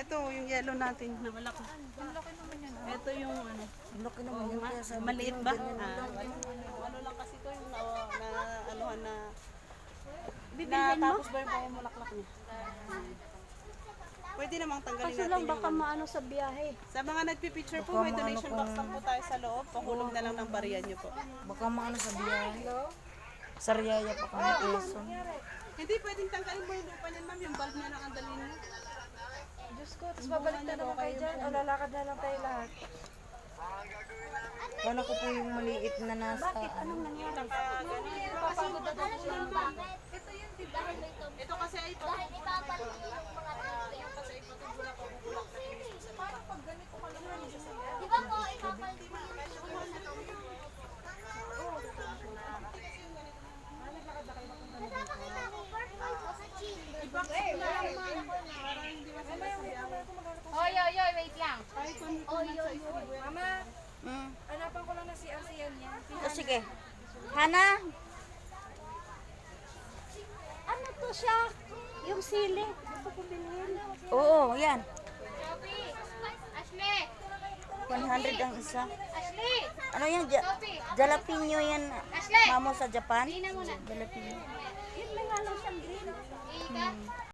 Ito yung yellow natin na malaki. Ito yung ano. Laki naman yun. Kaya sabi Maliit ko, ba? ganyan lang. Ano lang kasi ito yung anuhan na Bibilhin mo? tapos ba yung pamumulaklak niya? Pwede namang tanggalin Kaso natin lang yung baka maano sa biyahe. Sa mga nagpipicture po, Baka may donation maano box lang po tayo sa loob. Pahulog na lang ng bariya niyo po. Baka maano sa biyahe. Sariaya pa kami Quezon. Hindi pwedeng tanggalin mo yung lupa niyan, ma'am. Yung bulb niya lang ang dalhin mo. Diyos ko, tapos babalik na naman kayo dyan. O lalakad na lang tayo lahat. Paano ko po yung maliit na nasa ano? Papagod na daw siya. Ito kasi ay Dahil ipapaliit yung mga tubig. Di ba po, ipapaliit yung mga Kasama kita mo, purple o sa chili. Oy, oy, oy, wait lang. Mama, Mm. hanapan ko lang na si Arsian niya. O sige. Hana, Ano to siya? Yung sili. Gusto ko bilhin. oo, yan. Sophie! Ashley! 100 ang isa. Ashley! Ano yan? Jalapeno yan. Ashley! Mamo sa Japan? Hindi na muna. Jalapeno. Yun lang